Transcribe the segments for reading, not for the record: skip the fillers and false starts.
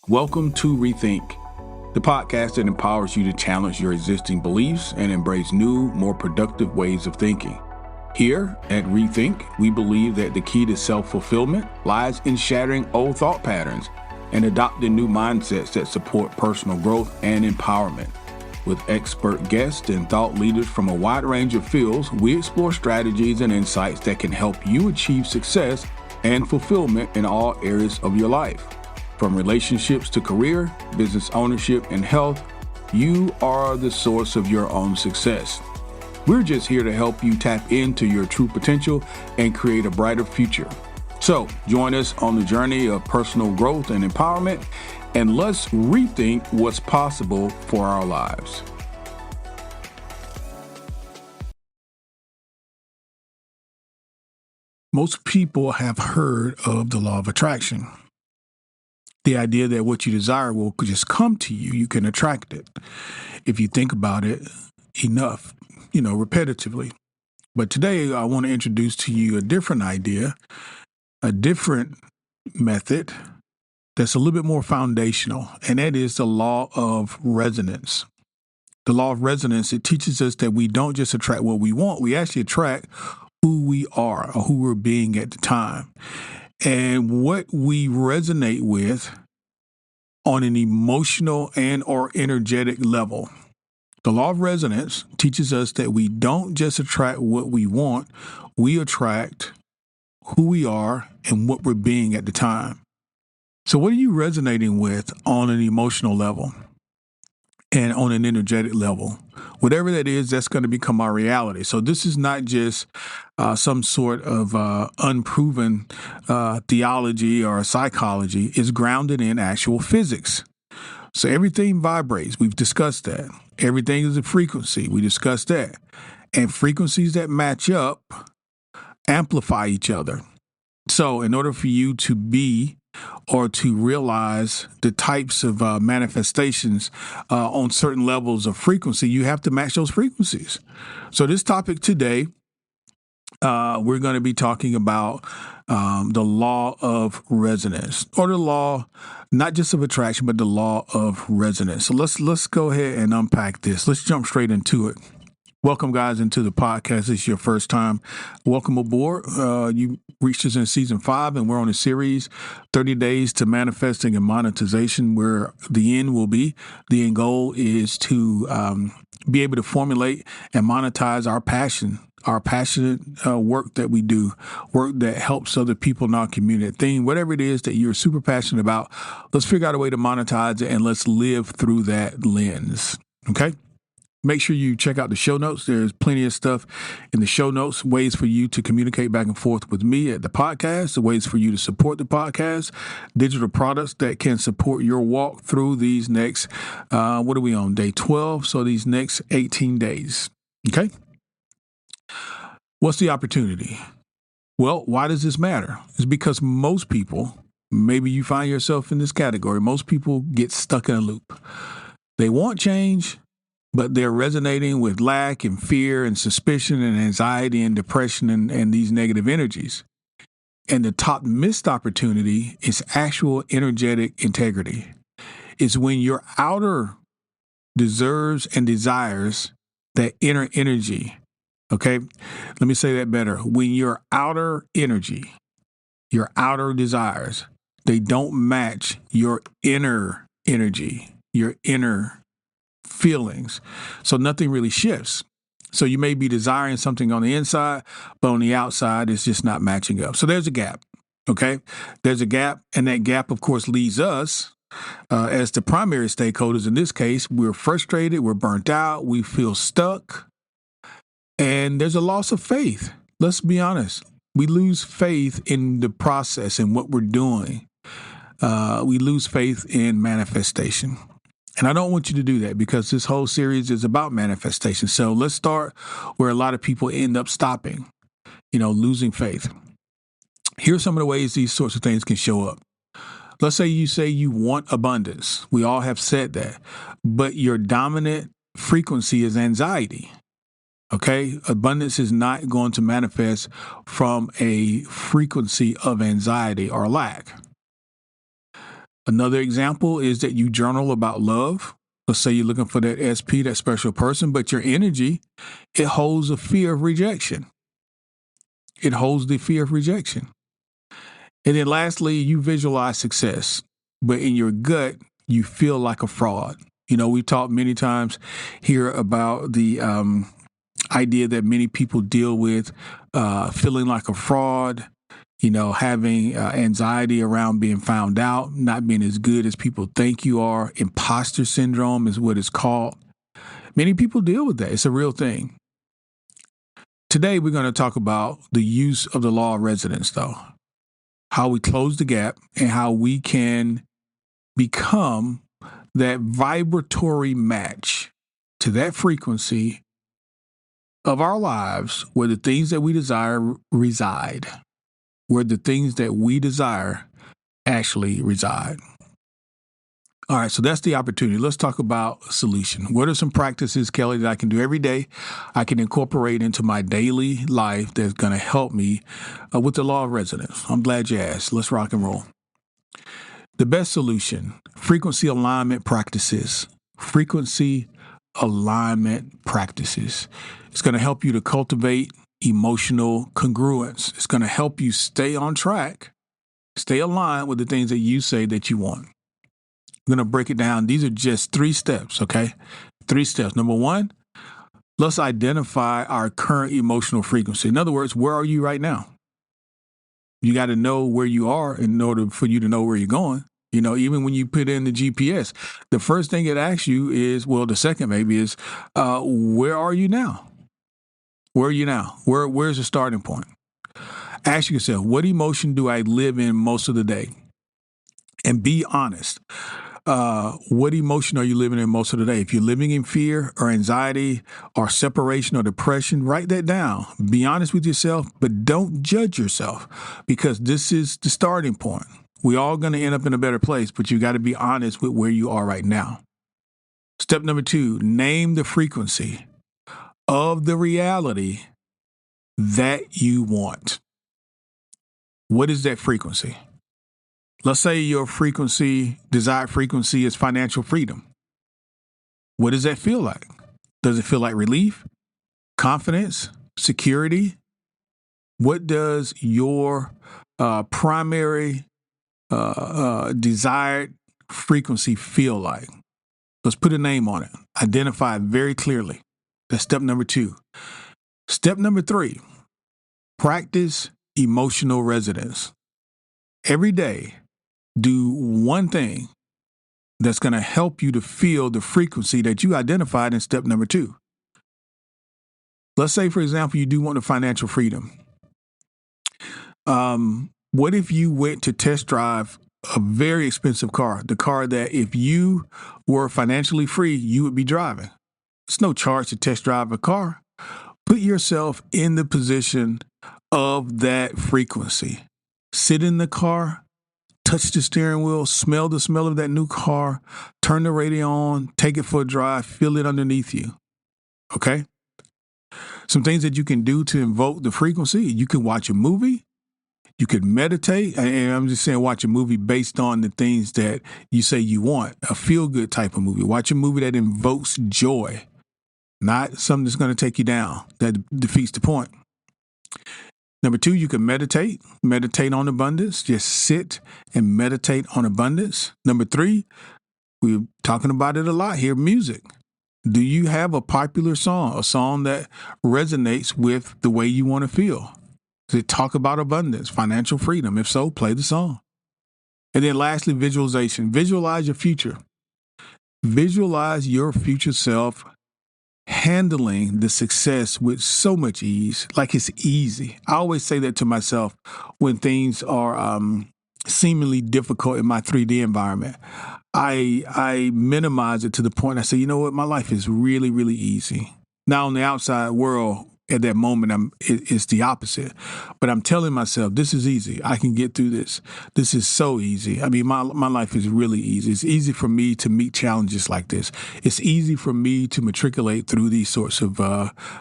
Welcome to Rethink, the podcast that empowers you to challenge your existing beliefs and embrace new, more productive ways of thinking. Here at Rethink, we believe that the key to self-fulfillment lies in shattering old thought patterns and adopting new mindsets that support personal growth and empowerment. With expert guests and thought leaders from a wide range of fields, we explore strategies and insights that can help you achieve success and fulfillment in all areas of your life. From relationships to career, business ownership, and health, you are the source of your own success. We're just here to help you tap into your true potential and create a brighter future. So join us on the journey of personal growth and empowerment, and let's rethink what's possible for our lives. Most people have heard of the law of attraction. The idea that what you desire will just come to you. You can attract it if you think about it enough, repetitively. But today I want to introduce to you a different idea, a different method that's a little bit more foundational, and that is the law of resonance. The law of resonance, it teaches us that we don't just attract what we want, we actually attract who we are or who we're being at the time. And what we resonate with on an emotional and or energetic level. The law of resonance teaches us that we don't just attract what we want, we attract who we are and what we're being at the time. So what are you resonating with on an emotional level and on an energetic level? Whatever that is, that's going to become our reality. So this is not just some sort of unproven theology or psychology. It's grounded in actual physics. So everything vibrates. We've discussed that. Everything is a frequency. We discussed that. And frequencies that match up amplify each other. So in order for you to be or to realize the types of manifestations on certain levels of frequency, you have to match those frequencies. So this topic today, we're going to be talking about the law of resonance, or the law, not just of attraction, but the law of resonance. So let's go ahead and unpack this. Let's jump straight into it. Welcome, guys, into the podcast. This is your first time. Welcome aboard. You reached us in season 5, and we're on a series, 30 Days to Manifesting and Monetization, where the end will be. The end goal is to be able to formulate and monetize our passion, our passionate work that we do, work that helps other people in our community, thing, whatever it is that you're super passionate about. Let's figure out a way to monetize it, and let's live through that lens. Okay? Make sure you check out the show notes. There's plenty of stuff in the show notes, ways for you to communicate back and forth with me at the podcast, ways for you to support the podcast, digital products that can support your walk through these next, what are we on, day 12? So these next 18 days, okay? What's the opportunity? Well, why does this matter? It's because most people, maybe you find yourself in this category, most people get stuck in a loop. They want change, but they're resonating with lack and fear and suspicion and anxiety and depression and these negative energies. And the top missed opportunity is actual energetic integrity. It's when your outer deserves and desires that inner energy. Okay, let me say that better. When your outer energy, your outer desires, they don't match your inner energy, your inner feelings. So nothing really shifts. So you may be desiring something on the inside, but on the outside, it's just not matching up. So there's a gap. Okay, there's a gap. And that gap, of course, leads us as the primary stakeholders. In this case, we're frustrated, we're burnt out, we feel stuck. And there's a loss of faith. Let's be honest. We lose faith in the process and what we're doing. We lose faith in manifestation. And I don't want you to do that, because this whole series is about manifestation. So let's start where a lot of people end up stopping, losing faith. Here's some of the ways these sorts of things can show up. Let's say you want abundance. We all have said that. But your dominant frequency is anxiety. Okay, abundance is not going to manifest from a frequency of anxiety or lack. Another example is that you journal about love. Let's say you're looking for that SP, that special person, but your energy, it holds a fear of rejection. It holds the fear of rejection. And then lastly, you visualize success, but in your gut, you feel like a fraud. We talked many times here about the idea that many people deal with feeling like a fraud, having anxiety around being found out, not being as good as people think you are. Imposter syndrome is what it's called. Many people deal with that. It's a real thing. Today, we're going to talk about the use of the law of resonance, though, how we close the gap and how we can become that vibratory match to that frequency of our lives where the things that we desire reside, where the things that we desire actually reside. All right, so that's the opportunity. Let's talk about a solution. What are some practices, Kelly, that I can do every day, I can incorporate into my daily life that's going to help me with the law of resonance? I'm glad you asked. Let's rock and roll. The best solution, frequency alignment practices. Frequency alignment practices. It's going to help you to cultivate emotional congruence. It's going to help you stay on track, stay aligned with the things that you say that you want. I'm going to break it down. These are just 3 steps, okay? 3 steps. Number 1, let's identify our current emotional frequency. In other words, where are you right now? You got to know where you are in order for you to know where you're going. Even when you put in the GPS, the first thing it asks you is, the second maybe is, where are you now? Where are you now? Where's the starting point? Ask yourself, what emotion do I live in most of the day? And be honest. What emotion are you living in most of the day? If you're living in fear or anxiety or separation or depression, write that down. Be honest with yourself, but don't judge yourself, because this is the starting point. We're all going to end up in a better place, but you got to be honest with where you are right now. Step number 2, name the frequency of the reality that you want. What is that frequency? Let's say your desired frequency is financial freedom. What does that feel like? Does it feel like relief, confidence, security? What does your primary desired frequency feel like? Let's put a name on it. Identify it very clearly. That's step number 2. Step number 3, practice emotional resonance. Every day, do one thing that's going to help you to feel the frequency that you identified in step number 2. Let's say, for example, you do want the financial freedom. What if you went to test drive a very expensive car, the car that if you were financially free, you would be driving? It's no charge to test drive a car. Put yourself in the position of that frequency. Sit in the car, touch the steering wheel, smell the smell of that new car, turn the radio on, take it for a drive, feel it underneath you. Okay? Some things that you can do to invoke the frequency. You can watch a movie. You could meditate. And I'm just saying watch a movie based on the things that you say you want. A feel-good type of movie. Watch a movie that invokes joy, not something that's going to take you down. That defeats the point. Number 2, you can meditate. Meditate on abundance. Just sit and meditate on abundance. Number 3, we're talking about it a lot here, music. Do you have a popular song, a song that resonates with the way you want to feel? Does it talk about abundance, financial freedom? If so, play the song. And then lastly, visualization. Visualize your future. Visualize your future self handling the success with so much ease, like it's easy. I always say that to myself when things are seemingly difficult in my 3D environment. I minimize it to the point I say, you know what, my life is really, really easy. Now, in the outside world, at that moment, it's the opposite. But I'm telling myself, this is easy. I can get through this. This is so easy. I mean, my life is really easy. It's easy for me to meet challenges like this. It's easy for me to matriculate through these sorts of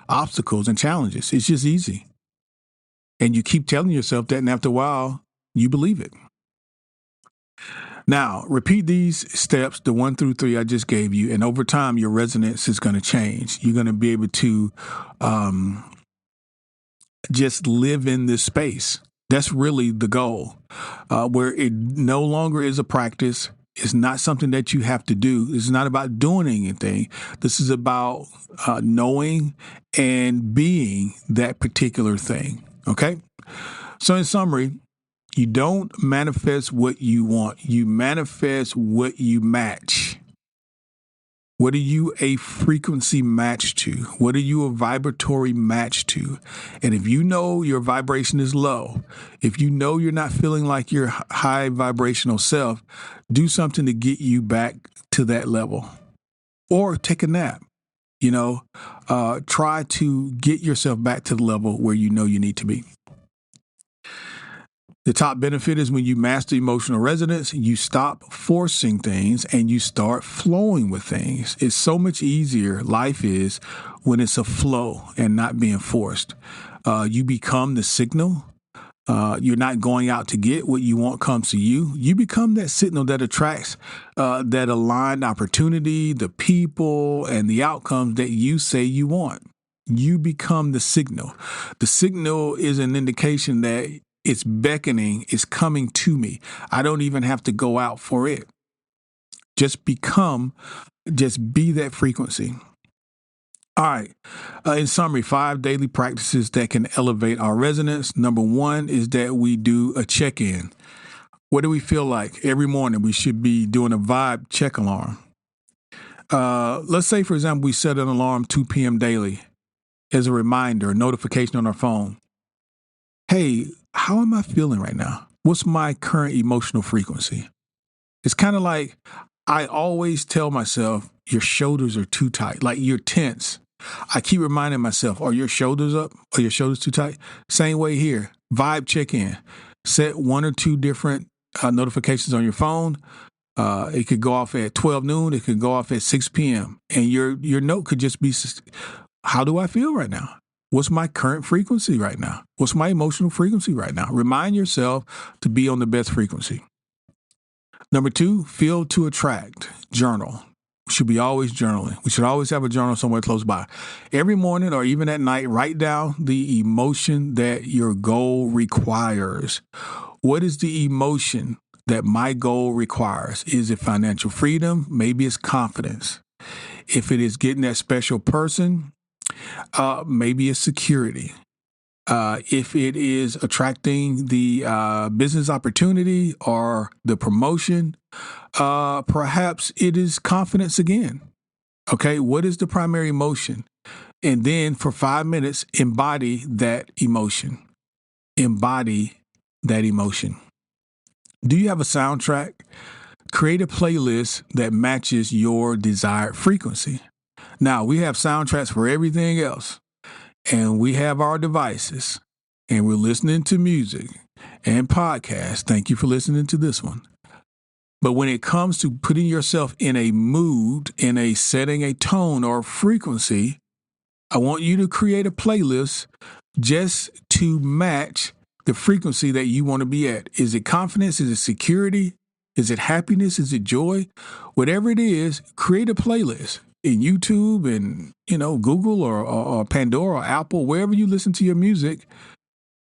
obstacles and challenges. It's just easy. And you keep telling yourself that, and after a while, you believe it. Now, repeat these steps, the 1 through 3 I just gave you, and over time, your resonance is going to change. You're going to be able to just live in this space. That's really the goal, where it no longer is a practice. It's not something that you have to do. It's not about doing anything. This is about knowing and being that particular thing. Okay? So in summary, you don't manifest what you want. You manifest what you match. What are you a frequency match to? What are you a vibratory match to? And if you know your vibration is low, if you know you're not feeling like your high vibrational self, do something to get you back to that level. Or take a nap. Try to get yourself back to the level where you know you need to be. The top benefit is when you master emotional resonance, you stop forcing things and you start flowing with things. It's so much easier, life is, when it's a flow and not being forced. You become the signal. You're not going out to get what you want comes to you. You become that signal that attracts that aligned opportunity, the people, and the outcomes that you say you want. You become the signal. The signal is an indication that it's beckoning, it's coming to me. I don't even have to go out for it. Just be that frequency. All right. In summary, 5 daily practices that can elevate our resonance. Number 1 is that we do a check-in. What do we feel like? Every morning we should be doing a vibe check alarm. Let's say, for example, we set an alarm 2 p.m. daily as a reminder, a notification on our phone. Hey, how am I feeling right now? What's my current emotional frequency? It's kind of like I always tell myself, your shoulders are too tight, like you're tense. I keep reminding myself, are your shoulders up? Are your shoulders too tight? Same way here. Vibe check-in. Set 1 or 2 different notifications on your phone. It could go off at 12 noon. It could go off at 6 p.m. And your note could just be, how do I feel right now? What's my current frequency right now? What's my emotional frequency right now? Remind yourself to be on the best frequency. Number 2, feel to attract. Journal. We should be always journaling. We should always have a journal somewhere close by. Every morning or even at night, write down the emotion that your goal requires. What is the emotion that my goal requires? Is it financial freedom? Maybe it's confidence. If it is getting that special person, maybe it's security. If it is attracting the business opportunity or the promotion, perhaps it is confidence again. Okay, what is the primary emotion? And then for 5 minutes, embody that emotion. Embody that emotion. Do you have a soundtrack? Create a playlist that matches your desired frequency. Now, we have soundtracks for everything else. And we have our devices, and we're listening to music and podcasts. Thank you for listening to this one. But when it comes to putting yourself in a mood, in a setting, a tone or frequency, I want you to create a playlist just to match the frequency that you want to be at. Is it confidence? Is it security? Is it happiness? Is it joy? Whatever it is, create a playlist. In YouTube and, Google or Pandora or Apple, wherever you listen to your music,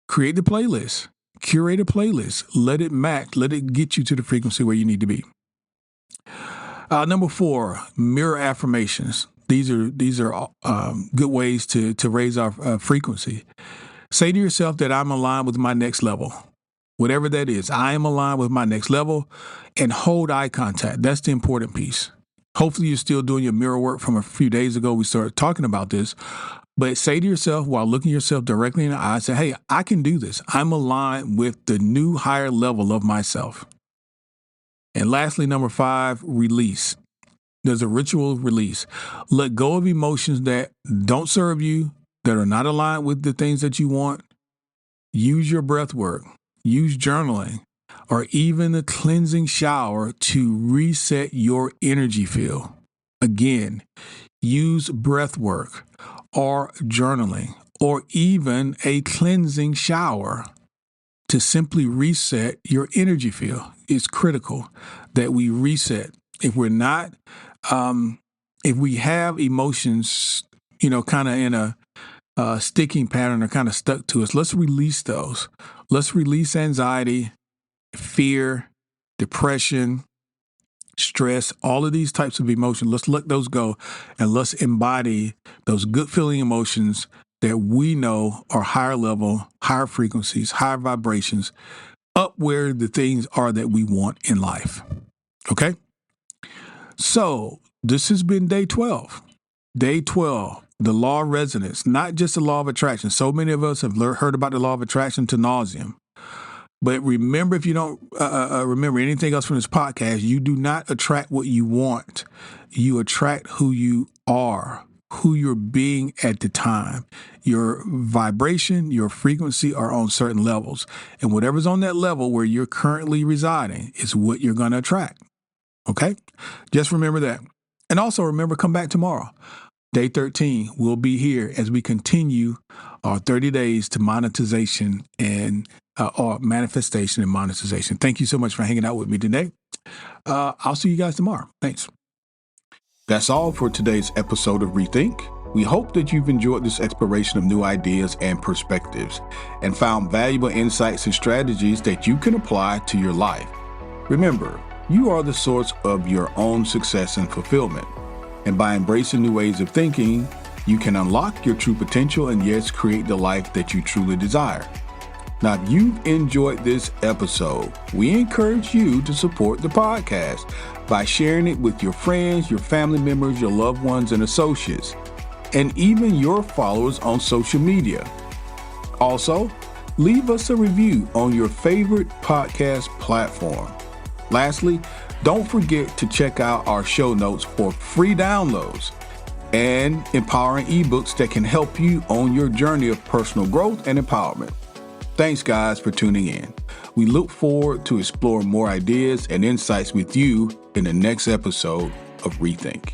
create the playlist, curate a playlist, let it match, let it get you to the frequency where you need to be. Number 4, mirror affirmations. These are good ways to raise our frequency. Say to yourself that I'm aligned with my next level. Whatever that is, I am aligned with my next level, and hold eye contact. That's the important piece. Hopefully you're still doing your mirror work from a few days ago. We started talking about this, but say to yourself while looking yourself directly in the eye, say, hey, I can do this. I'm aligned with the new higher level of myself. And lastly, number 5, release. There's a ritual release. Let go of emotions that don't serve you, that are not aligned with the things that you want. Use your breath work. Use journaling. Or even a cleansing shower to reset your energy field. Again, use breath work or journaling or even a cleansing shower to simply reset your energy field. it's critical that we reset. If we're not, if we have emotions, kind of in a sticking pattern or kind of stuck to us, let's release those. Let's release anxiety, fear, depression, stress, all of these types of emotions. Let's let those go and let's embody those good feeling emotions that we know are higher level, higher frequencies, higher vibrations, up where the things are that we want in life. Okay? So this has been day 12. Day 12, the law of resonance, not just the law of attraction. So many of us have heard about the law of attraction to nauseam. But remember, if you don't remember anything else from this podcast, you do not attract what you want. You attract who you are, who you're being at the time. Your vibration, your frequency are on certain levels. And whatever's on that level where you're currently residing is what you're going to attract. Okay? Just remember that. And also remember, come back tomorrow. Day 13 will be here as we continue our 30 days to monetization and or manifestation and monetization. Thank you so much for hanging out with me today. I'll see you guys tomorrow. Thanks. That's all for today's episode of Rethink. We hope that you've enjoyed this exploration of new ideas and perspectives and found valuable insights and strategies that you can apply to your life. Remember, you are the source of your own success and fulfillment. And by embracing new ways of thinking, you can unlock your true potential and yes, create the life that you truly desire. Now, if you've enjoyed this episode, we encourage you to support the podcast by sharing it with your friends, your family members, your loved ones, and associates, and even your followers on social media. Also, leave us a review on your favorite podcast platform. Lastly, don't forget to check out our show notes for free downloads and empowering ebooks that can help you on your journey of personal growth and empowerment. Thanks, guys, for tuning in. We look forward to exploring more ideas and insights with you in the next episode of Rethink.